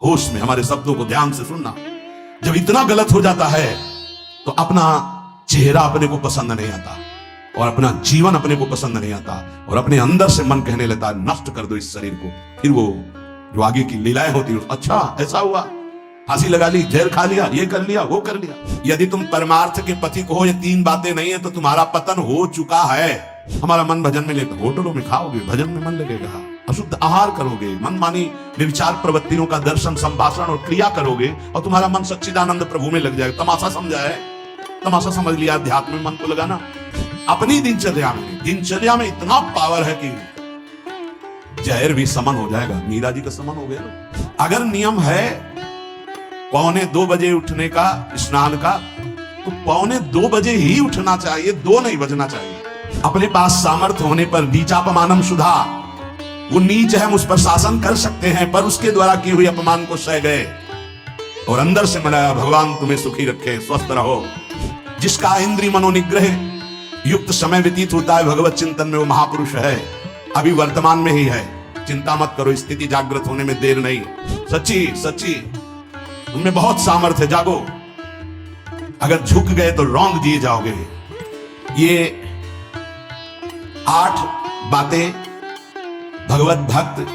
होश में हमारे शब्दों को ध्यान से सुनना। जब इतना गलत हो जाता है तो अपना चेहरा अपने को पसंद नहीं आता और अपना जीवन अपने को पसंद नहीं आता और अपने अंदर से मन कहने लगता है नष्ट कर दो इस शरीर को। फिर वो जो आगे की लीलाएं होती है, अच्छा ऐसा हुआ, फांसी लगा ली, जहर खा लिया, ये कर लिया, वो कर लिया। यदि तुम परमार्थ के पथिक हो, ये तीन बातें नहीं है तो तुम्हारा पतन हो चुका है। हमारा मन भजन में लेकर होटलों में खाओगे, भजन में मन लगेगा, अशुद्ध आहार करोगे, मनमानी विचार प्रवृत्तियों का दर्शन, संभाषण और क्रिया करोगे और तुम्हारा मन सच्चिदानंद प्रभु में लग जाएगा। तमाशा समझा है, तमाशा समझ लिया, अध्यात्म में मन को लगाना। अपनी दिनचर्या में इतना पावर है कि जहर भी समन हो जाएगा। मीरा जी का समन हो गया। अगर नियम है 1:45 बजे उठने का, स्नान का, तो 1:45 बजे ही उठना चाहिए, 2 नहीं बजना चाहिए। अपने पास सामर्थ्य होने पर नीचापमानम सुधा, वो नीच है, हम उस पर शासन कर सकते हैं, पर उसके द्वारा की हुई अपमान को सह गए और अंदर से मनाया भगवान तुम्हें सुखी रखे, स्वस्थ रहो। जिसका इंद्रिय मनोनिग्रह युक्त समय व्यतीत होता है भगवत चिंतन में, वो महापुरुष है। अभी वर्तमान में ही है, चिंता मत करो, स्थिति जागृत होने में देर नहीं। सच्ची उनमें बहुत सामर्थ्य है, जागो। अगर झुक गए तो रौंद दिए जाओगे। ये 8 बातें भगवत भक्त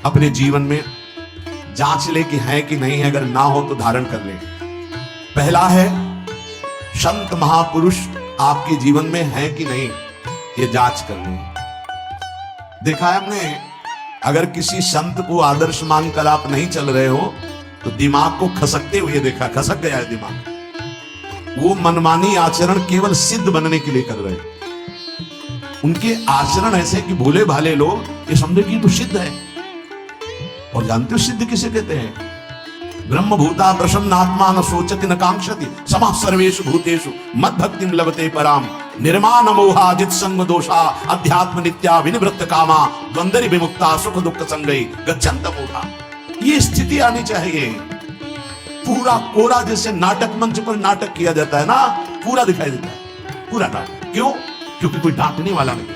अपने जीवन में जांच ले कि है कि नहीं है, अगर ना हो तो धारण कर ले। पहला है संत महापुरुष आपके जीवन में है कि नहीं, ये जांच कर ले। देखा है हमने, अगर किसी संत को आदर्श मानकर आप नहीं चल रहे हो तो दिमाग को खसकते हुए देखा, खसक गया है दिमाग। वो मनमानी आचरण केवल सिद्ध बनने के लिए कर रहे हैं। उनके आचरण ऐसे कि भोले भाले लोग ये समझे कि तो सिद्ध है। और जानते हो सिद्ध किसे कहते हैं? ब्रह्म भूता प्रसन्नात्मा न सोचति न कांक्षति समः सर्वेषु भूतेषु मद भक्तिम लभते पराम निर्माण मोहा जित संग दोषा अध्यात्म नित्या विनिवृत्त कामा द्वंद्वरि विमुक्ता सुख दुख संगई गच्छन्त मोहा। ये स्थिति आनी चाहिए। पूरा कोरा, जैसे नाटक मंच पर नाटक किया जाता है ना, पूरा दिखाई देता है, पूरा नाटक। क्यों? क्योंकि कोई डांटने वाला नहीं,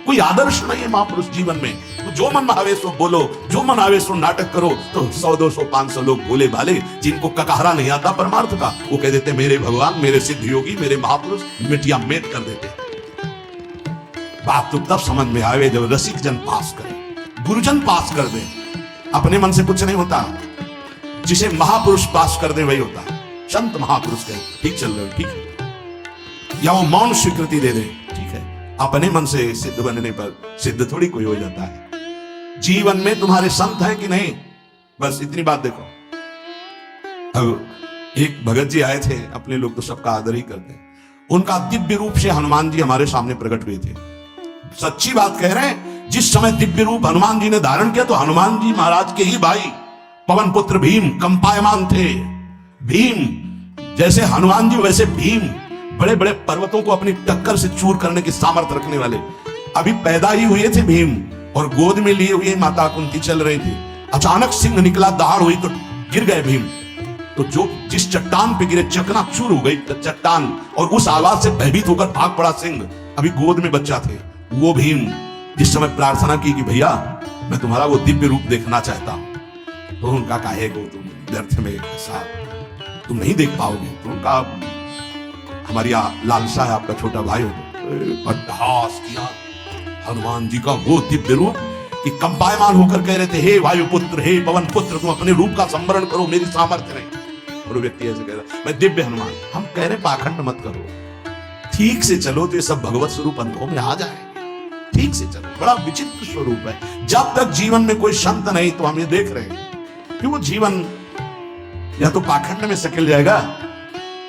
कोई आदर्श नहीं है महापुरुष जीवन में। तो जो मन आवेश हो बोलो, जो मन आवेश हो नाटक करो, तो 100, 200, 500 लोग भोले भाले जिनको ककहरा नहीं आता परमार्थ का, वो कह देते मेरे भगवान, मेरे सिद्ध योगी, मेरे महापुरुष, मिटिया मेट कर देते। बात तो तब समझ में आवे जब रसिक जन पास करे, गुरुजन पास कर दे। अपने मन से कुछ नहीं होता, जिसे महापुरुष पास कर दे वही होता है। संत महापुरुष कहे ठीक चल रहे हो, ठीक है, या वो मौन स्वीकृति दे दे, ठीक है। अपने मन से सिद्ध बनने पर सिद्ध थोड़ी कोई हो जाता है। जीवन में तुम्हारे संत हैं कि नहीं, बस इतनी बात देखो। अब एक भगत जी आए थे, अपने लोग तो सबका आदर ही करते हैं। उनका दिव्य रूप से हनुमान जी हमारे सामने प्रकट हुए थे। सच्ची बात कह रहे हैं, जिस समय दिव्य रूप हनुमान जी ने धारण किया तो हनुमान जी महाराज के ही भाई पवन पुत्र भीम कंपायमान थे। भीम जैसे हनुमान जी वैसे भीम, बड़े बड़े पर्वतों को अपनी टक्कर से चूर करने की सामर्थ्य रखने वाले। अभी पैदा ही हुए थे भीम और गोद में लिए हुए माता कुंती चल रही थी। अचानक सिंह निकला, दहाड़ हुई तो गिर गए भीम। तो जो जिस चट्टान पे गिरे चकनाचूर हो गई चट्टान, और उस आवाज से भयभीत होकर भाग पड़ा सिंह। अभी गोद में बच्चा थे वो भीम, जिस समय प्रार्थना की कि भैया मैं तुम्हारा वो दिव्य रूप देखना चाहता हूं, तो उनका काहे को तुम व्यर्थ में ऐसा तुम नहीं देख पाओगे। तो उनका हमारी लालसा है, आपका छोटा भाई हो। अट्टहास किया हनुमान जी का वो दिव्य रूप कि कंपायमान होकर कह रहे थे हे वायुपुत्र, हे पवन पुत्र, तुम अपने रूप का संवरण करो, मेरी सामर्थ्य नहीं। और व्यक्ति ऐसे कह रहा मैं दिव्य हनुमान। हम कह रहे पाखंड मत करो, ठीक से चलो तो ये सब भगवत स्वरूप अनुभव में आ जाए। ठीक से चलो, बड़ा विचित्र स्वरूप है। जब तक जीवन में कोई संत नहीं तो हम ये देख रहे हैं कि वो जीवन या तो पाखंड में सकिल जाएगा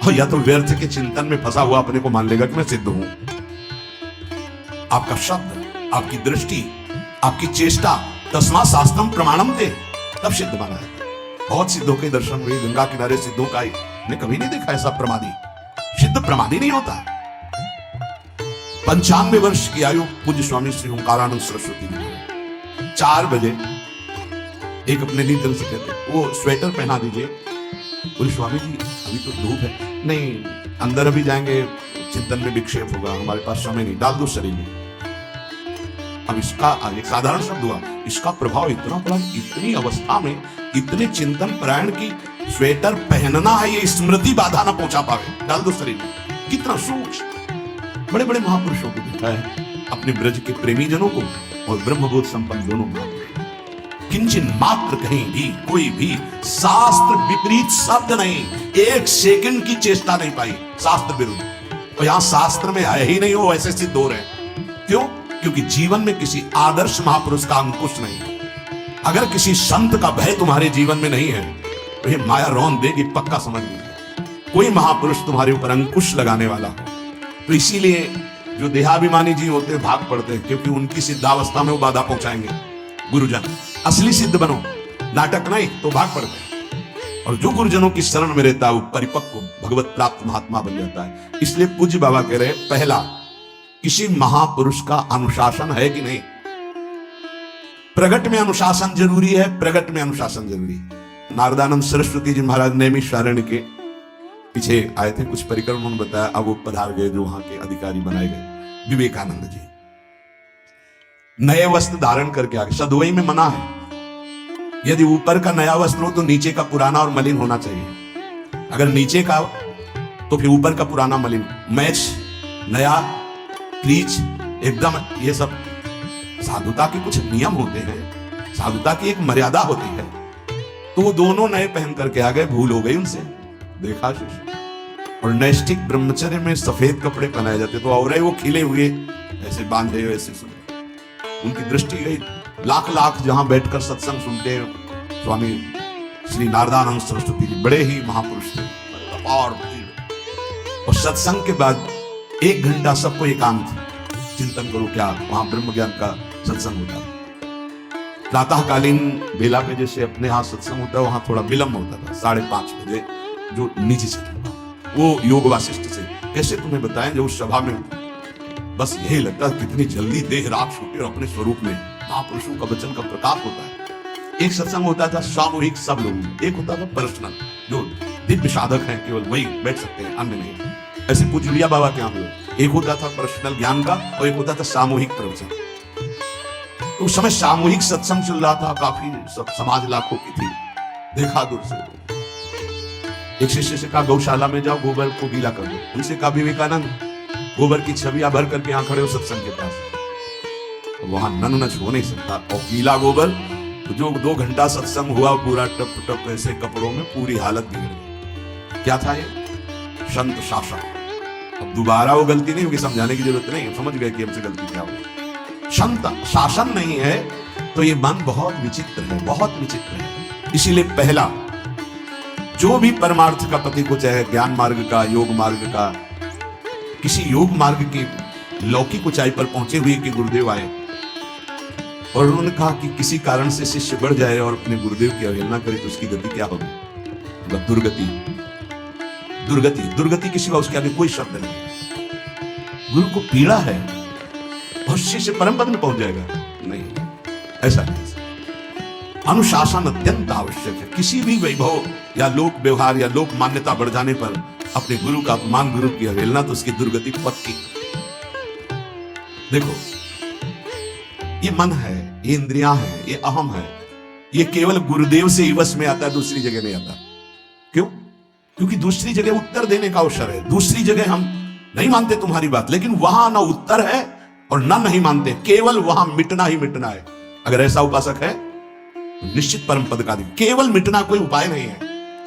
और या तो व्यर्थ के चिंतन में फंसा हुआ अपने को मान लेगा कि मैं सिद्ध हूं। आपका शब्द, आपकी दृष्टि, आपकी चेष्टा, तस्मा शास्त्रम प्रमाणम थे, तब सिद्ध माना है। बहुत सिद्धों के दर्शन हुए, गंगा किनारे सिद्धों का ने कभी नहीं देखा ऐसा प्रमादी। सिद्ध प्रमादी नहीं होता। 95 वर्ष की आयु पूज्य स्वामी श्री ओंकारानंद सरस्वती जी 4 बजे एक अपने नीतल से कहते वो स्वेटर पहना दीजिए। बोले स्वामी जी अभी तो धूप है। नहीं, अंदर अभी जाएंगे, चिंतन में विक्षेप होगा, हमारे पास समय नहीं, डाल दो शरीर में। अब इसका एक साधारण शब्द हुआ, इसका प्रभाव इतना पड़ा, इतनी अवस्था में इतने चिंतन परायण की स्वेटर पहनना है ये स्मृति बाधा ना पहुंचा पावे, डाल दो शरीर में। कितना सूक्ष्म। बड़े बड़े महापुरुषों को देखा है, अपने ब्रज के प्रेमी जनों को और ब्रह्मबोध संपन्न दोनों महापुरुषों, किंचन मात्र कहीं भी कोई भी शास्त्र विपरीत शब्द नहीं, एक सेकंड की चेष्टा नहीं पाई शास्त्र विरुद्ध। और यहां शास्त्र में है ही नहीं, वो ऐसे सिद्ध हो रहे हैं। क्यों? क्योंकि जीवन में किसी आदर्श महापुरुष का अंकुश नहीं। अगर किसी संत का भय तुम्हारे जीवन में नहीं है तो ये माया रौन देगी, पक्का समझ लीजिए। कोई महापुरुष तुम्हारे ऊपर अंकुश लगाने वाला हो तो इसीलिए जो देहाभिमानी जी होते हैं भाग पड़ते हैं, क्योंकि उनकी सिद्धावस्था में वो बाधा पहुंचाएंगे गुरुजन। असली सिद्ध बनो, नाटक नहीं तो भाग पड़ते हैं। और जो गुरुजनों की शरण में रहता है वो परिपक्व भगवत प्राप्त महात्मा बन जाता है। इसलिए पूज्य बाबा कह रहे पहला, किसी महापुरुष का अनुशासन है कि नहीं। प्रगट में अनुशासन जरूरी है, प्रगट में अनुशासन जरूरी है। नारदानंद सरस्वती जी महाराज नैमिषारण्य के पीछे आए थे, कुछ परिक्रम उन्होंने बताया, अब वो पधार गए जो वहां के अधिकारी बनाए गए विवेकानंद जी। नए वस्त्र धारण करके आ गए। सदुवई में मना है, यदि ऊपर का नया वस्त्र हो तो नीचे का पुराना और मलिन होना चाहिए। अगर नीचे का तो फिर ऊपर का पुराना मलिन। मैच नया, क्रीच एकदम, ये सब साधुता के कुछ नियम होते हैं, साधुता की एक मर्यादा होती है। तो वो दोनों नए पहन करके आ गए, भूल हो गई उनसे, देखा शिष्य। और नैष्ठिक ब्रह्मचर्य में सफेद कपड़े पहनाए जाते, तो और वो खिले हुए ऐसे बांधे वैसे सुन, उनकी दृष्टि गई। लाख लाख जहां बैठकर सत्संग सुनते स्वामी श्री नारदानंद सरस्वती जी, बड़े ही महापुरुष थे, और भीड़। और सत्संग के बाद 1 घंटा सबको एकांत चिंतन करो, क्या वहां ब्रह्म ज्ञान का सत्संग होता है। प्रातःकालीन बेला पे जैसे अपने यहाँ सत्संग होता है, वहां थोड़ा विलंब होता था, 5:30 बजे जो नीचे से वो योग वासिष्ठ से कैसे तुम्हें बताएं, जो उस सभा में बस यही लगता है कितनी जल्दी देह राख छूटे और अपने स्वरूप में महापुरुषों का वचन का प्रकाश होता है। एक सत्संग होता था सामूहिक सब लोग, एक होता था पर्सनल, जो दिव्य साधक हैं केवल वही बैठ सकते हैं, अन्य नहीं। ऐसे पूज्य बाबा के यहाँ एक होता था पर्सनल ज्ञान का और एक होता था सामूहिक प्रवचन। तो उस समय सामूहिक सत्संग चल रहा था, काफी सब समाज लाखों की थी, देखा दूर से। एक शिष्य से कहा गौशाला में जाओ, गोबर को गीला कर दो। उनसे कहा विवेकानंद गोबर की छवियां भर करके यहाँ खड़े हो सत्संग के पास, तो वहां नन हो नहीं सकता। और गीला गोबर तो जो 2 घंटा सत्संग हुआ पूरा टप टप ऐसे कपड़ों में पूरी हालत बिगड़ गई। क्या था ये? संत शासन। अब दोबारा वो गलती नहीं होगी, समझाने की जरूरत नहीं, समझ गए कि हमसे गलती क्या हुई। संत शासन नहीं है तो ये मन बहुत विचित्र है, बहुत विचित्र है। इसीलिए पहला, जो भी परमार्थ का पति को, चाहे ज्ञान मार्ग का, योग मार्ग का, किसी योग मार्ग की लौकिक ऊंचाई पर पहुंचे हुए कि गुरुदेव आए और उन्होंने कहा कि किसी कारण से शिष्य बढ़ जाए और अपने गुरुदेव की अवहेलना करे तो उसकी गति क्या होगी? मतलब दुर्गति, दुर्गति, दुर्गति के सिवा उसके आगे कोई शब्द नहीं। गुरु को पीड़ा है और शिष्य परम पद में पहुंच जाएगा? नहीं, ऐसा नहीं। अनुशासन अत्यंत आवश्यक है। किसी भी वैभव या लोक व्यवहार या लोक मान्यता बढ़ जाने पर अपने गुरु का अपमान, गुरु की अवहेलना, तो उसकी दुर्गति पक्की। देखो, ये मन है, ये इंद्रियां हैं, ये अहम है, ये केवल गुरुदेव से ही वश में आता है, दूसरी जगह नहीं आता। क्यों? क्योंकि दूसरी जगह उत्तर देने का अवसर है। दूसरी जगह हम नहीं मानते तुम्हारी बात, लेकिन वहां ना उत्तर है और ना नहीं मानते, केवल वहां मिटना ही मिटना है। अगर ऐसा उपासक है निश्चित परम पद का अधिकारी। केवल मिटना कोई उपाय नहीं है,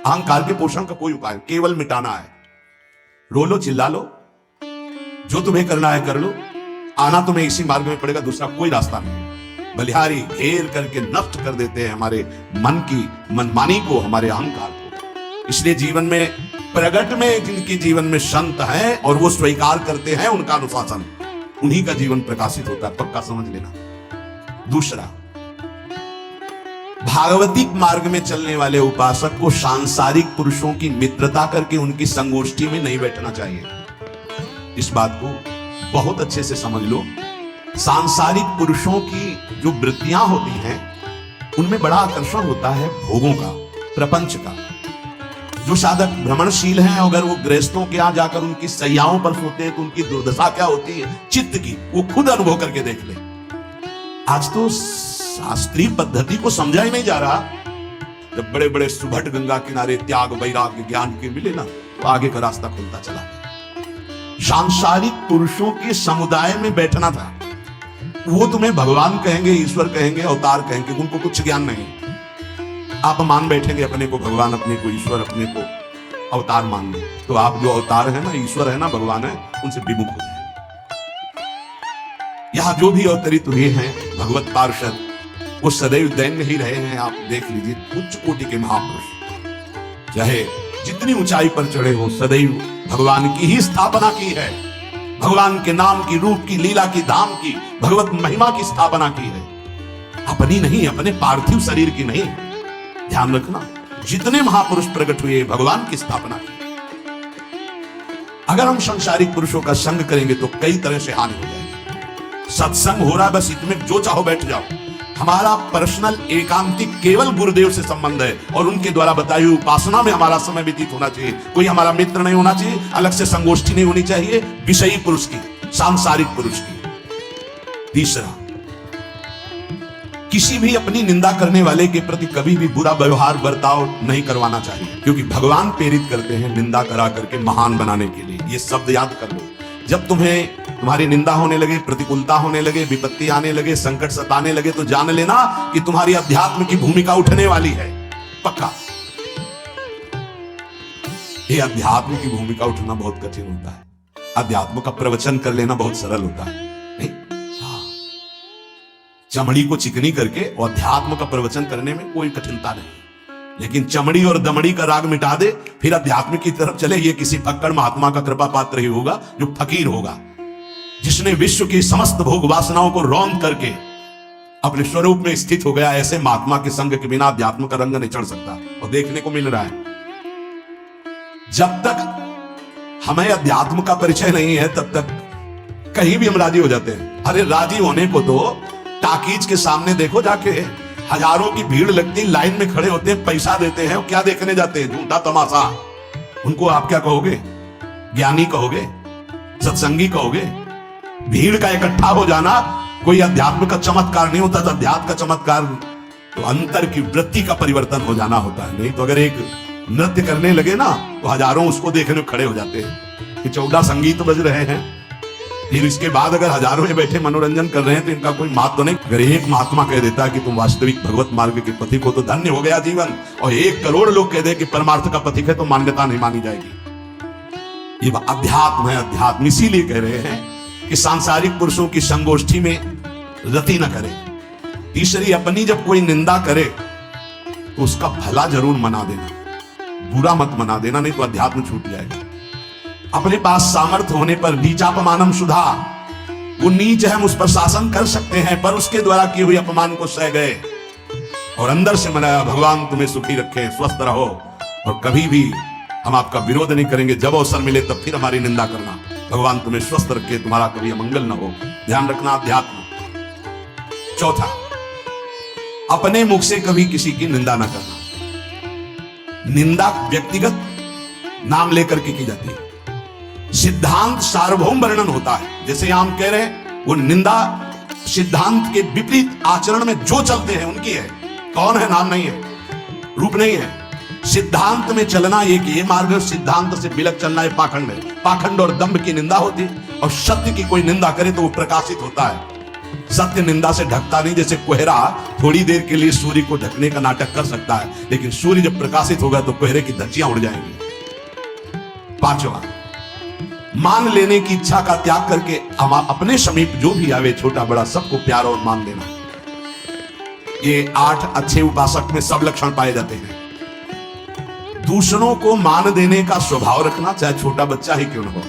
अहंकार के पोषण का कोई उपाय, केवल मिटाना है। रो लो, चिल्ला लो, जो तुम्हें करना है कर लो, आना तुम्हें इसी मार्ग में पड़ेगा, दूसरा कोई रास्ता नहीं। बलिहारी घेर करके नष्ट कर देते हैं हमारे मन की मनमानी को, हमारे अहंकार को। इसलिए जीवन में प्रगट में जिनके जीवन में संत हैं और वो स्वीकार करते हैं उनका अनुशासन, उन्हीं का जीवन प्रकाशित होता है, पक्का समझ लेना। दूसरा, भागवतिक मार्ग में चलने वाले उपासक को सांसारिक पुरुषों की मित्रता करके उनकी संगोष्ठी में नहीं बैठना चाहिए। इस बात को बहुत अच्छे से समझ लो। सांसारिक पुरुषों की जो वृत्तियां होती हैं उनमें बड़ा आकर्षण होता है भोगों का, प्रपंच का। जो साधक भ्रमणशील हैं, अगर वो गृहस्थों के यहां जाकर उनकी सैयाओं पर सोते हैं तो उनकी दुर्दशा क्या होती है चित्त की, वो खुद अनुभव करके देख ले। आज तो शास्त्रीय पद्धति को समझा ही नहीं जा रहा। जब बड़े बड़े सुभट गंगा किनारे त्याग वैराग्य ज्ञान के मिले ना, तो आगे का रास्ता खुलता चला गया। सांसारिक पुरुषों के समुदाय में बैठना था। वो तुम्हें भगवान कहेंगे, ईश्वर कहेंगे, अवतार कहेंगे, उनको कुछ ज्ञान नहीं। आप मान बैठेंगे अपने को भगवान, अपने को ईश्वर, अपने को अवतार मान लो, तो आप जो अवतार है ना, ईश्वर है ना, भगवान है, उनसे विमुख हो जाएंगे। यहां जो भी अवतरित हुए हैं भगवत पार्षद, वो सदैव दैन्य ही रहे हैं। आप देख लीजिए, उच्च कोटि के महापुरुष चाहे जितनी ऊंचाई पर चढ़े हो, सदैव भगवान की ही स्थापना की है। भगवान के नाम की, रूप की, लीला की, धाम की, भगवत महिमा की स्थापना की है, अपनी नहीं, अपने पार्थिव शरीर की नहीं। ध्यान रखना, जितने महापुरुष प्रकट हुए भगवान की स्थापना की। अगर हम संसारिक पुरुषों का संग करेंगे तो कई तरह से हानि हो जाएगी। सत्संग हो रहा है, बस इसमें जो चाहो बैठ जाओ। हमारा पर्सनल एकांतिक केवल गुरुदेव से संबंध है और उनके द्वारा बताई हुई उपासना में हमारा समय व्यतीत होना चाहिए। कोई हमारा मित्र नहीं होना चाहिए, अलग से संगोष्ठी नहीं होनी चाहिए विषयी पुरुष की, सांसारिक पुरुष की। तीसरा, किसी भी अपनी निंदा करने वाले के प्रति कभी भी बुरा व्यवहार बर्ताव नहीं करवाना चाहिए, क्योंकि भगवान प्रेरित करते हैं निंदा करा करके महान बनाने के लिए। ये शब्द याद कर लो। जब तुम्हें तुम्हारी निंदा होने लगे, प्रतिकूलता होने लगे, विपत्ति आने लगे, संकट सताने लगे, तो जान लेना कि तुम्हारी अध्यात्म की भूमिका उठने वाली है, पक्का। ये अध्यात्म की भूमिका उठना बहुत कठिन होता है। अध्यात्म का प्रवचन कर लेना बहुत सरल होता है, नहीं? चमड़ी को चिकनी करके और अध्यात्म का प्रवचन करने में कोई कठिनता नहीं, लेकिन चमड़ी और दमड़ी का राग मिटा दे, फिर अध्यात्म की तरफ चले, ये किसी फक्कड़ महात्मा का कृपा पात्र ही होगा, जो फकीर होगा, जिसने विश्व की समस्त भोग वासनाओं को रौंद करके अपने स्वरूप में स्थित हो गया। ऐसे महात्मा के संग के बिना अध्यात्म का रंग नहीं चढ़ सकता, और देखने को मिल रहा है। जब तक हमें अध्यात्म का परिचय नहीं है, तब तक कहीं भी हम राजी हो जाते हैं। अरे राजी होने को तो टाकीज के सामने देखो जाके, हजारों की भीड़ लगती, लाइन में खड़े होते हैं, पैसा देते हैं, क्या देखने जाते हैं? झूठा तमाशा। उनको आप क्या कहोगे? ज्ञानी कहोगे? सत्संगी कहोगे? भीड़ का इकट्ठा हो जाना कोई अध्यात्म का चमत्कार नहीं होता। अध्यात्म का चमत्कार तो अंतर की वृत्ति का परिवर्तन हो जाना होता है। नहीं तो अगर एक नृत्य करने लगे ना, तो हजारों उसको देखने में खड़े हो जाते हैं कि 14 संगीत बज रहे हैं, फिर इसके बाद अगर हजारों में बैठे मनोरंजन कर रहे हैं तो इनका कोई महत्व नहीं। अगर एक महात्मा कह देता है कि तुम वास्तविक भगवत मार्ग के पथिक हो, तो धन्य हो गया जीवन। और 1 करोड़ लोग कह दे कि परमार्थ का पथिक है, तो मान्यता नहीं मानी जाएगी। ये अध्यात्म है। अध्यात्म इसीलिए कह रहे हैं कि सांसारिक पुरुषों की संगोष्ठी में रति न करे। तीसरी, अपनी जब कोई निंदा करे तो उसका भला जरूर मना देना, बुरा मत मना देना, नहीं तो अध्यात्म छूट जाएगा। अपने पास सामर्थ्य होने पर नीचापमानम सुधा, वो नीच है, हम उस पर शासन कर सकते हैं, पर उसके द्वारा किए हुए अपमान को सह गए और अंदर से मनाया, भगवान तुम्हें सुखी रखे, स्वस्थ रहो, और कभी भी हम आपका विरोध नहीं करेंगे। जब अवसर मिले तब फिर हमारी निंदा करना, भगवान तुम्हें स्वस्थ रखे, तुम्हारा कभी अमंगल न हो। ध्यान रखना, अध्यात्म। चौथा, अपने मुख से कभी किसी की निंदा न करना। निंदा व्यक्तिगत नाम लेकर के की जाती है, सिद्धांत सार्वभौम वर्णन होता है। जैसे यहां हम कह रहे हैं, वो निंदा सिद्धांत के विपरीत आचरण में जो चलते हैं उनकी है। कौन है? नाम नहीं है, रूप नहीं है। सिद्धांत में चलना एक ये मार्ग, सिद्धांत से बिलक चलना ये पाखंड है। पाखंड और दंभ की निंदा होती, और सत्य की कोई निंदा करे तो वो प्रकाशित होता है। सत्य निंदा से ढकता नहीं। जैसे कोहरा थोड़ी देर के लिए सूर्य को ढकने का नाटक कर सकता है, लेकिन सूर्य जब प्रकाशित होगा तो कोहरे की धज्जियां उड़ जाएंगी। पांचवा, मान लेने की इच्छा का त्याग करके हम अपने समीप जो भी आवे, छोटा बड़ा सबको प्यार और मान देना। ये 8 अच्छे उपासक में सब लक्षण पाए जाते हैं। दूसरों को मान देने का स्वभाव रखना, चाहे छोटा बच्चा ही क्यों न हो।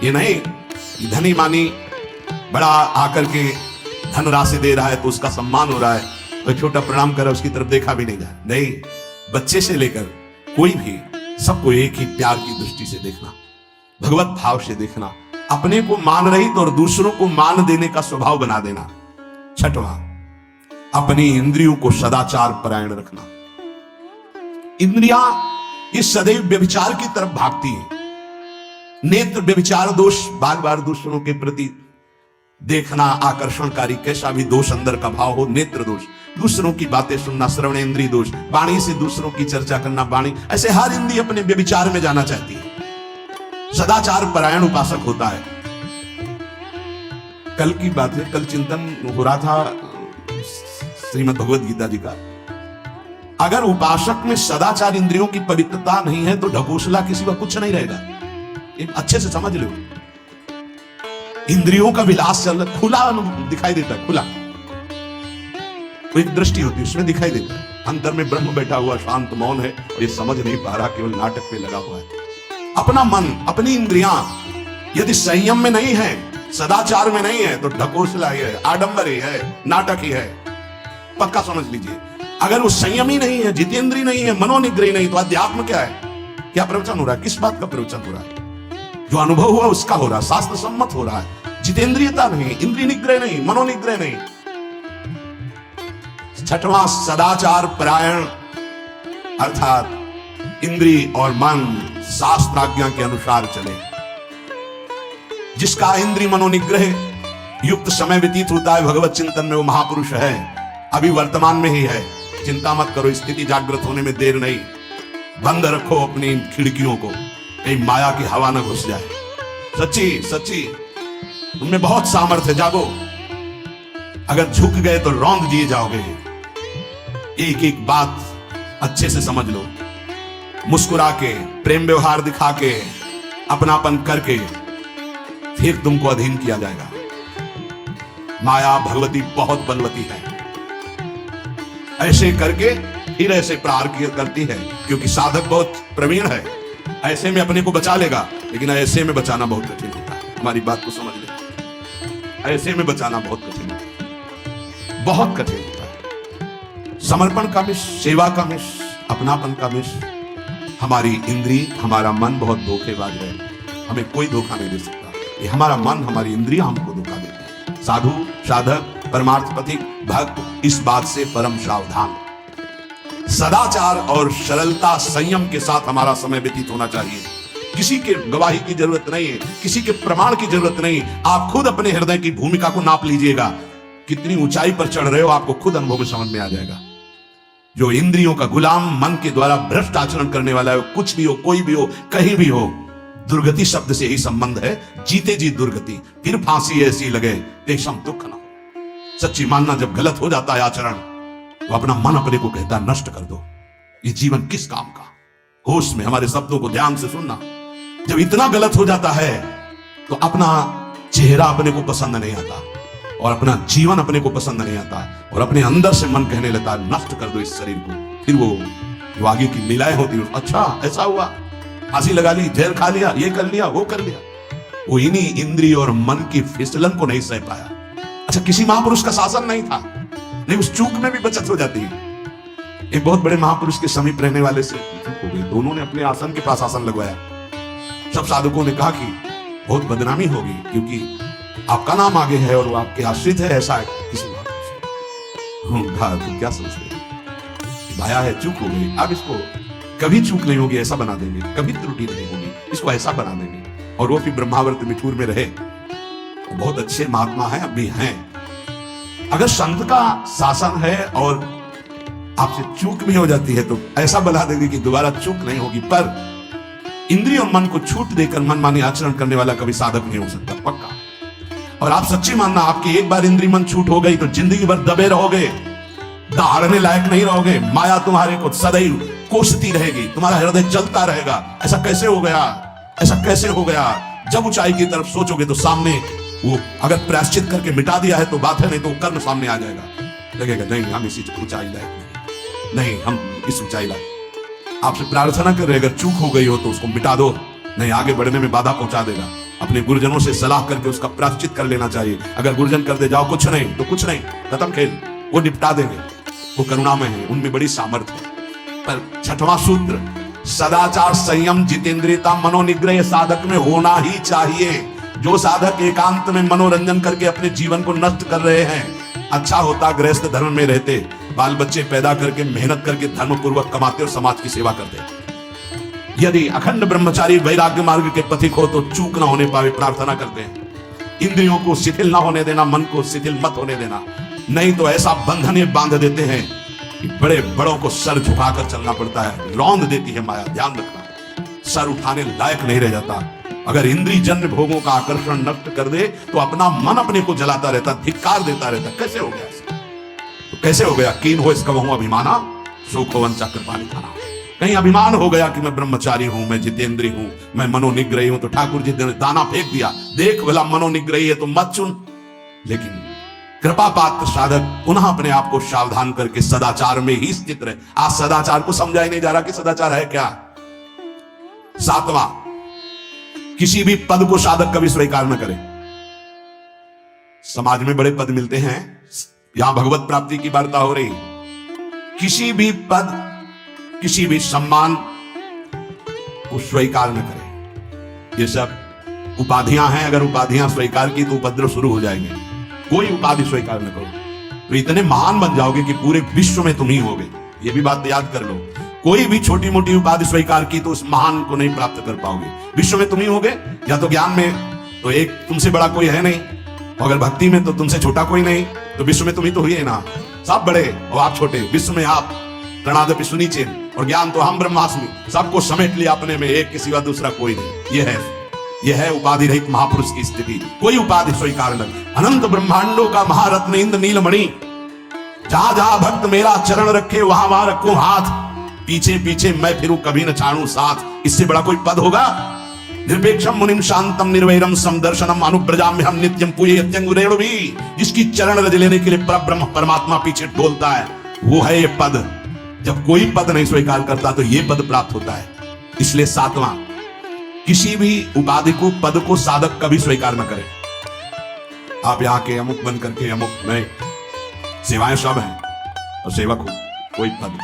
ये नहीं धनी मानी बड़ा आकर के धन राशि दे रहा है तो उसका सम्मान हो रहा है, कोई छोटा प्रणाम कर रहा है उसकी तरफ देखा भी नहीं जाए। नहीं, बच्चे से लेकर कोई भी सबको एक ही प्यार की दृष्टि से देखना, भगवत भाव से देखना। अपने को मान रहित और दूसरों को मान देने का स्वभाव बना देना। छठवां, अपनी इंद्रियों को सदाचार परायण रखना। इंद्रियां ये सदैव व्यभिचार की तरफ भागती हैं। नेत्र व्यभिचार दोष, बार बार दूसरों के प्रति देखना आकर्षणकारी, कैसा भी दोष अंदर का भाव हो, नेत्र दोष, दूसरों की बातें सुनना, श्रवणेंद्रिय दोष, वाणी से दूसरों की चर्चा करना, वाणी, ऐसे हर इंद्रिय अपने व्यभिचार में जाना चाहती है। सदाचार परायण उपासक होता है। कल की बात है, कल चिंतन हो रहा था श्रीमद् भगवद गीता जी का। अगर उपासक में सदाचार इंद्रियों की पवित्रता नहीं है तो ढकोसला किसी का कुछ नहीं रहेगा। अच्छे से समझ लो, इंद्रियों का विलास चल रहा, खुला दिखाई देता है, खुला कोई एक दृष्टि होती है, उसमें दिखाई देता है अंदर में ब्रह्म बैठा हुआ शांत मौन है और ये समझ नहीं पा रहा, केवल नाटक पे लगा हुआ है। अपना मन, अपनी इंद्रियां यदि संयम में नहीं है, सदाचार में नहीं है, तो ढकोसला ही है, आडंबर ही है, नाटक ही है, पक्का समझ लीजिए। अगर वो संयमी नहीं है, जितेंद्रिय नहीं है, मनोनिग्रही नहीं, तो अध्यात्म क्या है? क्या प्रवचन हो रहा है? किस बात का प्रवचन हो रहा है? जो अनुभव हुआ उसका हो रहा है, शास्त्र सम्मत हो रहा है। जितेंद्रियता नहीं, इंद्रिय निग्रह नहीं, मनोनिग्रह नहीं। छठवां सदाचार परायण, अर्थात इंद्रिय और मन शास्त्राज्ञा के अनुसार चले। जिसका इंद्रिय मनोनिग्रह युक्त समय व्यतीत होता है भगवत चिंतन में, वो महापुरुष है। अभी वर्तमान में ही है, चिंता मत करो, स्थिति जागृत होने में देर नहीं। बंद रखो अपनी खिड़कियों को, कहीं माया की हवा न घुस जाए। सच्ची सच्ची उनमें बहुत सामर्थ्य है, जागो। अगर झुक गए तो रौंद दिए जाओगे। एक एक बात अच्छे से समझ लो, मुस्कुरा के, प्रेम व्यवहार दिखा के, अपनापन करके फिर तुमको अधीन किया जाएगा। माया भगवती बहुत बलवती है, ऐसे करके फिर ऐसे प्रहार करती है, क्योंकि साधक बहुत प्रवीण है। ऐसे में अपने को बचा लेगा, लेकिन ऐसे में बचाना बहुत कठिन होता है। हमारी बात को समझ ले, ऐसे में बचाना बहुत कठिन होता है, बहुत कठिन होता है। समर्पण का मिश, सेवा का मिश, अपनापन का मिश। हमारी इंद्री, हमारा मन बहुत धोखेबाज है, हमें कोई धोखा नहीं दे सकता। ये हमारा मन, हमारी इंद्रियां हमको धोखा देती है। साधु, साधक, परमार्थ पथिक, भक्त इस बात से परम सावधान। सदाचार और सरलता, संयम के साथ हमारा समय व्यतीत होना चाहिए। किसी के गवाही की जरूरत नहीं है, किसी के प्रमाण की जरूरत नहीं। आप खुद अपने हृदय की भूमिका को नाप लीजिएगा, कितनी ऊंचाई पर चढ़ रहे हो आपको खुद अनुभव में समझ में आ जाएगा। जो इंद्रियों का गुलाम, मन के द्वारा भ्रष्ट आचरण करने वाला है, कुछ भी हो, कोई भी हो, कहीं भी हो, दुर्गति शब्द से यही संबंध है। जीते जी दुर्गति, फिर फांसी ऐसी लगे तेषम दुख न हो। सच्ची मानना, जब गलत हो जाता है आचरण, तो अपना मन अपने को कहता है नष्ट कर दो, ये जीवन किस काम का। होश में हमारे शब्दों को ध्यान से सुनना। जब इतना गलत हो जाता है तो अपना चेहरा अपने को पसंद नहीं आता और अपना जीवन अपने को पसंद नहीं आता, और अपने अंदर से मन कहने लगता है नष्ट कर दो इस शरीर को। फिर वो आगे की लीलाएं होती है, अच्छा ऐसा हुआ, फांसी लगा ली, जहर खा लिया, ये कर लिया, वो कर लिया। वो इन्हीं इंद्रिय और मन की फिसलन को नहीं सह पाया। अच्छा, किसी महापुरुष का शासन नहीं था, नहीं, उस चूक में भी बचत हो जाती है। एक बहुत बड़े महापुरुष के समीप रहने वाले से चूक हो गई, तो उन्होंने अपने आसन के पास आसन लगवाया। सब साधकों ने कहा कि बहुत बदनामी होगी, क्योंकि आपका नाम आगे है और वो आपके आश्रित है, ऐसा है किसी महापुरुष। कहा तुम क्या सोचते हो, भाया है, चूक हो गई, अब इसको कभी चूक नहीं होगी, ऐसा बना देंगे, कभी त्रुटि नहीं होगी, इसको ऐसा बना देंगे। और वो फिर ब्रह्मावर्त मिठूर में रहे। बहुत अच्छे महात्मा है, अभी हैं। अगर संत का शासन है और आपसे चूक भी हो जाती है तो ऐसा बना देंगे कि दोबारा चूक नहीं होगी। पर इंद्रिय और मन को छूट देकर मनमानी आचरण करने वाला कभी साधक नहीं हो सकता, पक्का। और आप सच्ची मानना, आपकी एक बार इंद्रिय मन छूट हो गई तो जिंदगी भर दबे रहोगे, दहाड़ने लायक नहीं रहोगे। माया तुम्हारे को सदैव कोसती रहेगी, तुम्हारा हृदय जलता रहेगा। ऐसा कैसे हो गया, ऐसा कैसे हो गया। जब ऊंचाई की तरफ सोचोगे तो सामने वो अगर प्रायश्चित करके मिटा दिया है तो बात है, नहीं तो कर्म सामने आ जाएगा। लगेगा नहीं, हम इसी ऊंचाई लायक नहीं, हम इस ऊंचाई लायक। आपसे प्रार्थना कर रहे, अगर चूक हो गई हो तो उसको मिटा दो, नहीं आगे बढ़ने में बाधा पहुंचा देगा। अपने गुरुजनों से सलाह करके उसका प्रायश्चित कर लेना चाहिए। अगर गुरुजन कर दे जाओ कुछ नहीं तो कुछ नहीं, खत्म खेल, वो निपटा देंगे, वो करुणामय है, उनमें बड़ी सामर्थ्य है। पर छठवां सूत्र, सदाचार, संयम, जितेंद्रियता, मनोनिग्रह साधक में होना ही चाहिए। जो साधक एकांत में मनोरंजन करके अपने जीवन को नष्ट कर रहे हैं, अच्छा होता गृहस्थ धर्म में रहते, बाल बच्चे पैदा करके मेहनत करके धर्म पूर्वक कमाते और समाज की सेवा करते। यदि अखंड ब्रह्मचारी वैराग्य मार्ग के पथिक हो तो चूक ना होने पावे प्रार्थना करते हैं। इंद्रियों को शिथिल ना होने देना, मन को शिथिल मत होने देना, नहीं तो ऐसा बंधने बांध देते हैं कि बड़े बड़ों को सर झुकाकर चलना पड़ता है, रौंद देती है माया। ध्यान रखना, सर उठाने लायक नहीं रह जाता। अगर इंद्रिय जन्य भोगों का आकर्षण नष्ट कर दे तो अपना मन अपने को जलाता रहता, धिक्कार देता रहता। कैसे हो गया ऐसा? तो कैसे हो गया? कीन हो इसका बहु अभिमाना, सुख हो वंचा कृपा निधाना। कहीं अभिमान हो गया कि मैं ब्रह्मचारी हूं, मैं जितेंद्री हूं, मैं मनोनिग्रही हूं, तो ठाकुर जी ने दाना फेंक दिया, देख भला मनोनिग्रही है तो मत चुन। लेकिन कृपा पात्र साधक पुनः अपने आप को सावधान करके सदाचार में ही स्थित रहे। आज सदाचार को समझा ही नहीं जा रहा कि सदाचार है क्या। सातवां, किसी भी पद को साधक कभी स्वीकार न करे। समाज में बड़े पद मिलते हैं, यहां भगवत प्राप्ति की वार्ता हो रही। किसी भी पद, किसी भी सम्मान को स्वीकार न करे। ये सब उपाधियां हैं, अगर उपाधियां स्वीकार की तो उपद्रव शुरू हो जाएंगे। कोई उपाधि स्वीकार न करो तो इतने महान बन जाओगे कि पूरे विश्व में तुम ही होगे। ये भी बात याद कर लो, कोई भी छोटी मोटी उपाधि स्वीकार की तो उस महान को नहीं प्राप्त कर पाओगे। विश्व में तुम ही होगे, या तो ज्ञान में तो एक तुमसे बड़ा कोई है नहीं, अगर भक्ति में तो तुमसे छोटा कोई नहीं, तो विश्व में तुम ही तो हुई है ना। सब बड़े और आप छोटे, विश्व में आप प्रणादपि सुनीचे, और ज्ञान तो हम ब्रह्मास्मि, सबको समेट लिया अपने में, एक के सिवा दूसरा कोई नहीं। यह है उपाधि रहित महापुरुष की स्थिति। कोई उपाधि स्वीकार न। अनंत ब्रह्मांडों का महारत्न इंद्र नीलमणि, जहां जहां भक्त मेरा चरण रखे वहां वहां रखूं हाथ, पीछे पीछे मैं फिरूं कभी न छाड़ूं साथ। इससे बड़ा कोई पद होगा? निरपेक्षम मुनिम शांतम निर्वैरम समदर्शनम अनुब्रजाम्य हम नित्यम पूजयत्यंगुरेणु भी, जिसकी चरण रज लेने के लिए परब्रह्म परमात्मा पीछे डोलता है, वो है ये पद। जब कोई पद नहीं स्वीकार करता तो ये पद प्राप्त होता है। इसलिए सातवां, किसी भी उपाधि को, पद को साधक कभी स्वीकार न करे। आप यहाँ के अमुक बन करके अमुक, नहीं, सेवाएं सब हैं और सेवक हो, कोई पद।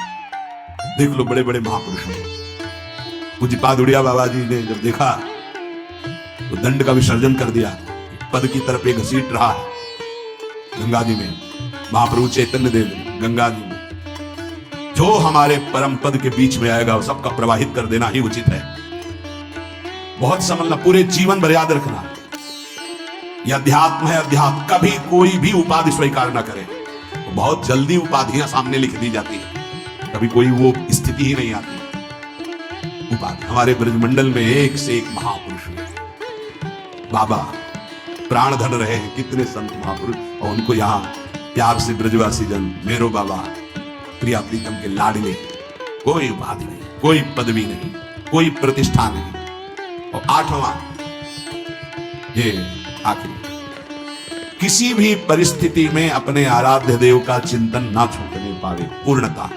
देख लो बड़े बड़े महापुरुषों, पूज्यपाद उड़िया बाबा जी ने जब देखा तो दंड का विसर्जन कर दिया, पद की तरफ एक घसीट रहा है गंगा जी में। महाप्रभु चैतन्य देव गंगा जी में, जो हमारे परम पद के बीच में आएगा वो सबका प्रवाहित कर देना ही उचित है। बहुत समझना, पूरे जीवन भर याद रखना, यह अध्यात्म है। अध्यात्म कभी कोई भी उपाधि स्वीकार न करे तो बहुत जल्दी उपाधियां सामने लिख दी जाती है, कभी कोई वो स्थिति ही नहीं आती। उपाधि हमारे ब्रजमंडल में एक से एक महापुरुष हैं। बाबा प्राणधन रहे हैं, कितने संत महापुरुष, और उनको यहाँ प्यार से ब्रजवासी जन मेरो बाबा प्रिया प्रीतम के लाडले। कोई उपाधि नहीं, कोई पदवी नहीं, कोई प्रतिष्ठा नहीं। और आठवां, ये आखिरी, किसी भी परिस्थिति में अपने आराध्य देव का चिंतन ना छूटने पावे। पूर्णता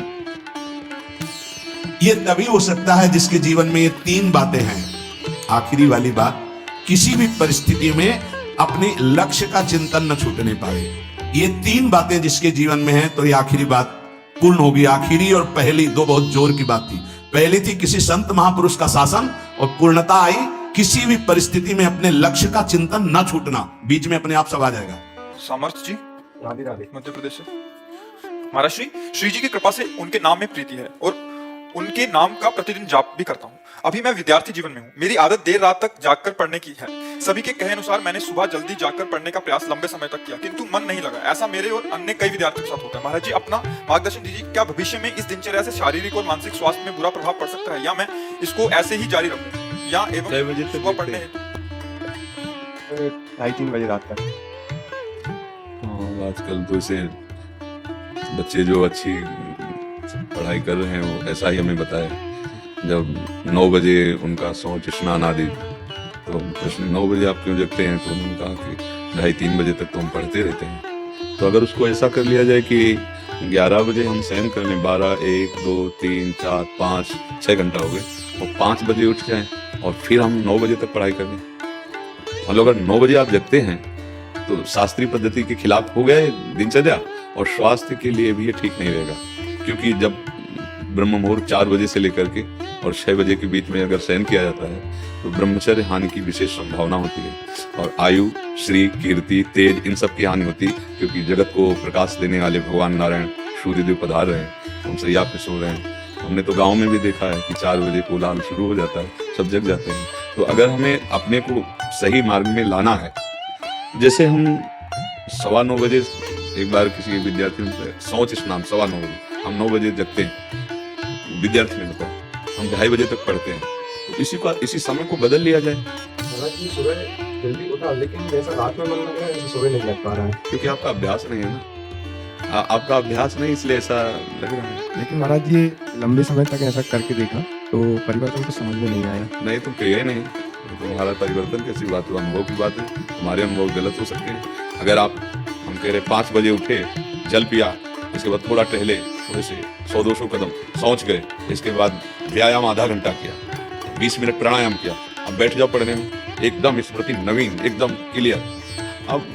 ये तभी हो सकता है जिसके जीवन में ये तीन बातें हैं। आखिरी वाली बात, किसी भी परिस्थिति में अपने लक्ष्य का चिंतन न छूटने पावे। ये तीन बातें जिसके जीवन में है तो ये आखिरी बात पूर्ण होगी। आखिरी और पहली दो बहुत जोर की बात थी। पहली थी किसी संत महापुरुष का शासन, और पूर्णता आई किसी भी परिस्थिति में अपने लक्ष्य का चिंतन न छूटना। बीच में अपने आप सब आ जाएगा। सामर्थ जी, राधे राधे, मध्य प्रदेश से। महाराज श्री जी की कृपा से उनके नाम में प्रीति है और उनके नाम का प्रतिदिन जाप भी करता हूँ। अभी मैं विद्यार्थी जीवन में हूँ। मेरी आदत देर रात तक जागकर पढ़ने की है। सभी के कहे अनुसार मैंने सुबह जल्दी जागकर पढ़ने का प्रयास लंबे समय तक किया, किंतु मन नहीं लगा। ऐसा मेरे और अन्य कई विद्यार्थियों के साथ होता है। महाराज जी, अपना मार्गदर्शन दीजिए। क्या भविष्य में इस दिनचर्या से शारीरिक और मानसिक स्वास्थ्य में बुरा प्रभाव पड़ सकता है, या मैं इसको ऐसे ही जारी रखूं, या एवं सुबह पढ़ने हेतु 2:30-3 बजे रात तक। आजकल तो इसे बच्चे जो अच्छी पढ़ाई कर रहे हैं वो ऐसा ही हमें बताया। जब 9 बजे उनका सोच स्नान आदि, तो प्रश्न 9 बजे आप क्यों जगते हैं, तो उन्होंने कहा कि 2:30-3 बजे तक तो हम पढ़ते रहते हैं। तो अगर उसको ऐसा कर लिया जाए कि 11 बजे हम शयन कर लें, 12, 1, 2, 3, 4, 5, 6 घंटा हो गए, और 5 बजे उठ जाएं और फिर हम 9 बजे तक पढ़ाई कर लें। मतलब अगर 9 बजे आप जगते हैं तो शास्त्रीय पद्धति के खिलाफ हो गया दिनचर्या, और स्वास्थ्य के लिए भी ये ठीक नहीं रहेगा। क्योंकि जब ब्रह्म मुहूर्त 4 बजे से लेकर के और 6 बजे के बीच में अगर शयन किया जाता है तो ब्रह्मचर्य हानि की विशेष संभावना होती है, और आयु, श्री, कीर्ति, तेज, इन सब की हानि होती है। क्योंकि जगत को प्रकाश देने वाले भगवान नारायण सूर्यदेव पधार रहे हैं, हम सैया पे सो रहे हैं। हमने तो गांव में भी देखा है कि 4 बजे कोलाहल शुरू हो जाता है, सब जग जाते हैं। तो अगर हमें अपने को सही मार्ग में लाना है जैसे हम 9:15 बजे एक बार किसी विद्यार्थी ने सोच स्नान 9:15 बजे, हम 9 बजे जगते हैं, विद्यार्थी ने बताया हम 2:30 बजे तक पढ़ते हैं, तो इसी समय को बदल लिया जाए। हालांकि सुबह जल्दी उठा, लेकिन जैसा रात में मन लग रहा है वैसे सुबह नहीं लग पा रहा है। क्योंकि आपका अभ्यास नहीं है ना, आपका अभ्यास नहीं, इसलिए ऐसा लग रहा है। लेकिन महाराज ये लंबे समय तक ऐसा करके देखा तो परिवर्तन तो समझ में नहीं आया। नहीं तुम किया ही नहीं, तो तुम्हारा परिवर्तन कैसी बात है, अनुभव की बात है, तुम्हारे अनुभव गलत हो सकते हैं। अगर आप, हम कह रहे 5 बजे उठे, जल पिया, इसके बाद थोड़ा टहले, थोड़े से 100-200 कदम सोच गए, इसके बाद व्यायाम आधा घंटा किया, 20 मिनट प्राणायाम किया, अब बैठ जाओ पढ़ने में, एकदम स्मृति नवीन, एकदम क्लियर। अब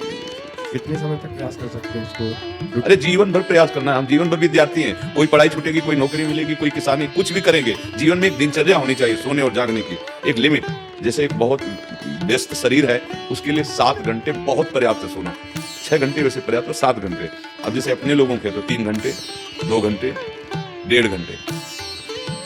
कितने समय तक प्रयास कर सकते हैं इसको? अरे जीवन भर प्रयास करना है, हम जीवन भर विद्यार्थी हैं, कोई पढ़ाई छूटेगी, कोई नौकरी मिलेगी, कोई किसानी, कुछ भी करेंगे, जीवन में एक दिनचर्या होनी चाहिए, सोने और जागने की एक लिमिट। जैसे एक बहुत व्यस्त शरीर है, उसके लिए 7 घंटे बहुत पर्याप्त है सोना, 6 घंटे वैसे पर्याप्त है, 7 घंटे। अब जैसे अपने लोगों के तो 3 घंटे, 2 घंटे, 1.5 घंटे,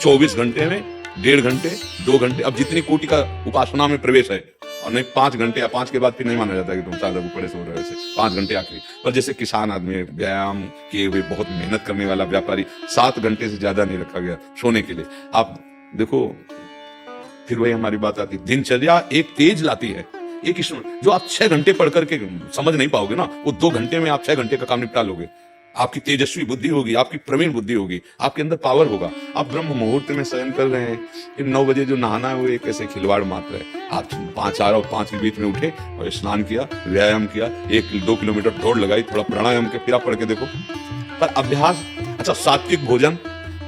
24 घंटे में 1.5 घंटे, 2 घंटे। अब जितनी कोटि का उपासना में प्रवेश है, और नहीं 5 घंटे या 5 के बाद फिर नहीं माना जाता कि तुम सादा ऊपर सो रहे हो, ऐसे 5 घंटे आखिरी। पर जैसे किसान आदमी, व्यायाम किए हुए, बहुत मेहनत करने वाला व्यापारी, 7 घंटे से ज्यादा नहीं रखा गया सोने के लिए। आप देखो, फिर वही हमारी बात आती है, दिनचर्या एक तेज लाती है, एक जो आप 6 घंटे पढ़ करके समझ नहीं पाओगे ना, वो 2 घंटे में आप 6 घंटे का काम निपटा लोगे। आपकी तेजस्वी बुद्धि होगी, आपकी प्रवीण बुद्धि होगी, आपके अंदर पावर होगा। आप ब्रह्म मुहूर्त में शयन कर रहे हैं, फिर 9 बजे जो नहाना है वो एक ऐसे खिलवाड़ मात्र है। आप 4 और 5 के बीच में उठे और स्नान किया, व्यायाम किया, 1-2 किलोमीटर दौड़ लगाई, थोड़ा प्राणायाम किया, फिर आप पढ़ के देखो। पर अभ्यास, अच्छा सात्विक भोजन,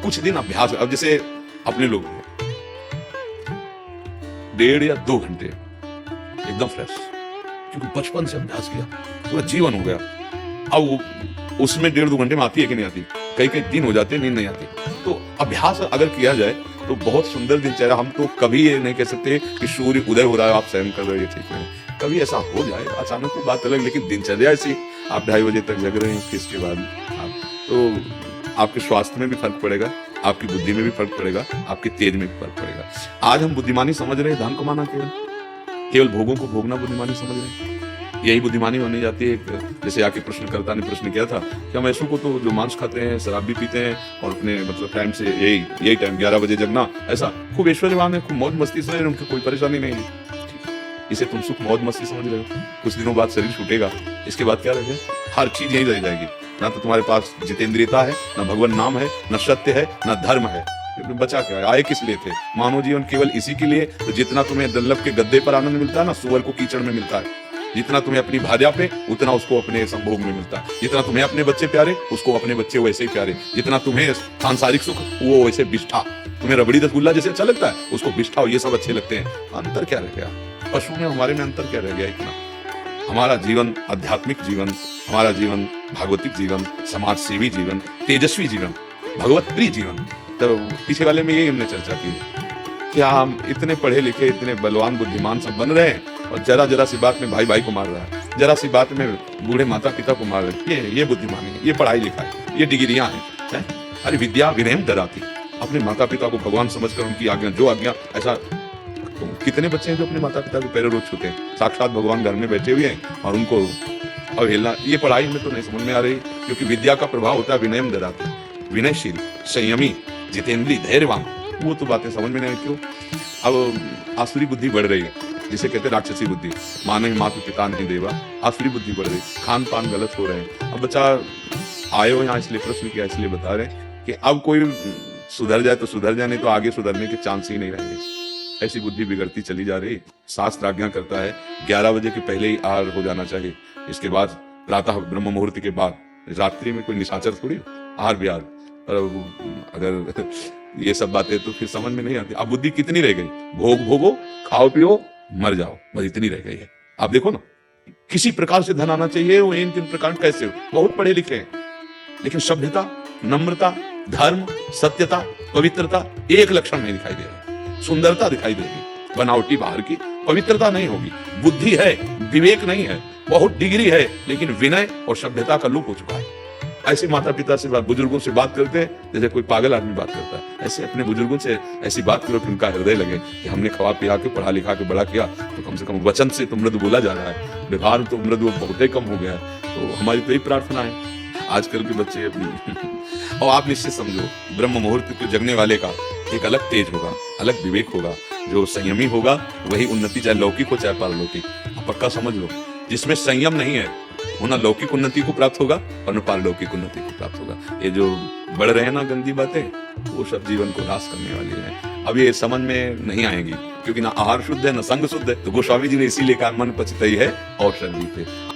कुछ दिन अभ्यास। अब जैसे अपने लोग 1.5 या 2 घंटे एकदम फ्रेश, क्योंकि बचपन से अभ्यास किया, पूरा जीवन हो गया। अब उसमें 1.5-2 घंटे में आती है कि नहीं आती, कई दिन हो जाते हैं नींद नहीं आती। तो अभ्यास अगर किया जाए तो बहुत सुंदर दिनचर्या। हम तो कभी ये नहीं कह सकते कि सूर्य उदय हो रहा है आप शयन कर रहे हो, ये ठीक है, कभी ऐसा हो जाए अचानक तो बात अलग, लेकिन दिनचर्या ऐसी, आप 2:30 बजे तक जग रहे हैं, फिर इसके बाद आप, तो आपके स्वास्थ्य में भी फर्क पड़ेगा, आपकी बुद्धि में भी फर्क पड़ेगा, आपके तेज में भी फर्क पड़ेगा। आज हम बुद्धिमानी समझ रहे हैं धन कमाना, केवल भोगों को भोगना बुद्धिमानी समझ रहे हैं, यही बुद्धिमानी होनी जाती है। जैसे आके प्रश्नकर्ता ने प्रश्न किया था कि हम ऐसों को तो जो मांस खाते हैं, शराब भी पीते हैं, और अपने मतलब टाइम से यही टाइम 11 बजे जगना, ऐसा खूब ऐश्वर्यवान है, खूब मौज मस्ती से, उनकी कोई परेशानी नहीं है, इसे तुम सुख मौज मस्ती समझ रहे हो। कुछ दिनों बाद शरीर छूटेगा, इसके बाद क्या रहेगा, हर चीज यही रह जाएगी, ना तो तुम्हारे पास जितेंद्रियता है, ना भगवान नाम है, ना सत्य है, ना धर्म है, बचा क्या है? आए किस लिए थे? मानव जीवन केवल इसी के लिए। तो जितना तुम्हें दुर्लभ के गद्दे पर आनंद मिलता है ना, सुअर को कीचड़ में मिलता है। जितना तुम्हें अपनी भार्या पे, उतना उसको अपने संभोग में मिलता है। जितना तुम्हें अपने बच्चे प्यारे, उसको अपने बच्चे वैसे ही प्यारे। जितना तुम्हें सांसारिक सुख, वो वैसे बिष्ठा, तुम्हें रबड़ी रसगुल्ला जैसे अच्छा लगता है, उसको बिष्ठा, ये सब अच्छे लगते हैं। अंतर क्या रह गया? पशु में हमारे में अंतर क्या रह गया? इतना हमारा जीवन आध्यात्मिक जीवन, हमारा जीवन भागवतिक जीवन, समाज सेवी जीवन, तेजस्वी जीवन, भगवत प्रिय जीवन। तो पीछे वाले में यही हमने चर्चा की कि हम इतने पढ़े लिखे, इतने बलवान बुद्धिमान सब बन रहे हैं, और जरा सी बात में भाई भाई को मार रहा है, जरा सी बात में बूढ़े माता पिता को मार रहे हैं। ये बुद्धिमानी है, ये पढ़ाई लिखाई, ये डिग्रियां हैं। अरे विद्या विनयम ददाति, अपने माता पिता को भगवान समझकर उनकी आज्ञा, जो आज्ञा, ऐसा कितने बच्चे हैं जो अपने माता पिता के पैरों रोज छूते हैं, साक्षात भगवान घर में बैठे हुए हैं और उनको अवहेलना। ये पढ़ाई में तो नहीं समझ में आ रही, क्योंकि विद्या का प्रभाव होता है विनयम ददाति, विनयशील, संयमी, जितेंद्रीय, धैर्यवान। वो तो बातें समझ में नहीं। क्यों? अब आसुरी बुद्धि बढ़ रही है, जिसे कहते हैं राक्षसी बुद्धि, माने माता पिता नहीं देवा, आसुरी बुद्धि बढ़ रही, खान पान गलत हो रहे हैं। अब बच्चा आए हो यहाँ इसलिए प्रश्न किया, इसलिए बता रहे कि अब कोई सुधर जाए तो सुधर जाए, नहीं तो आगे सुधरने के चांस ही नहीं रहेंगे। ऐसी बुद्धि बिगड़ती चली जा रही। शास्त्र आज्ञा करता है 11 बजे के पहले ही आहार हो जाना चाहिए, इसके बाद प्रातः ब्रह्म मुहूर्त के बाद, रात्रि में कोई निशाचर थोड़ी आहार विहार। अगर ये सब बातें तो फिर समझ में नहीं आती। अब बुद्धि कितनी रह गई? भोग भोगो, खाओ पियो, मर जाओ, बस इतनी रह गई है। आप देखो ना, किसी प्रकार से धन आना चाहिए, वो इन किन प्रकार कैसे हो, बहुत पढ़े लिखे हैं, लेकिन सभ्यता, नम्रता, धर्म, सत्यता, पवित्रता एक लक्षण नहीं दिखाई दे रहा। सुंदरता दिखाई देगी, बनावटी बाहर की, पवित्रता नहीं होगी। बुद्धि है, विवेक नहीं है, बहुत डिग्री है, लेकिन विनय और सभ्यता का लुप्त हो चुका है। ऐसे माता पिता से बुजुर्गों से बात करते हैं जैसे कोई पागल आदमी बात करता है। ऐसे अपने बुजुर्गों से ऐसी बात करो कि उनका हृदय लगे कि हमने खवा पिया के पढ़ा लिखा के बड़ा किया, तो कम से कम वचन से तो मृदु बोला जा रहा है, व्यवहार तो मृदु बहुत ही कम हो गया है। तो हमारी तो यही प्रार्थना है आजकल के बच्चे अपनी। और आप निश्चित समझो ब्रह्म मुहूर्त के जगने वाले का एक अलग तेज होगा, अलग विवेक होगा। जो संयमी होगा वही उन्नति, चाहे लौकिक हो चाहे पारलौकिक, आप पक्का समझ लो। जिसमें संयम नहीं है वो ना लौकिक उन्नति को प्राप्त होगा और न पारलौकिक उन्नति को प्राप्त होगा। ये जो बढ़ रहे हैं ना गंदी बातें, वो सब जीवन को नाश करने वाली है। अब ये समझ में नहीं आएंगी क्योंकि ना आहार शुद्ध है ना संग शुद्ध है। तो गोस्वामी जी ने इसीलिए कहा मन पचतई है औषधि पे।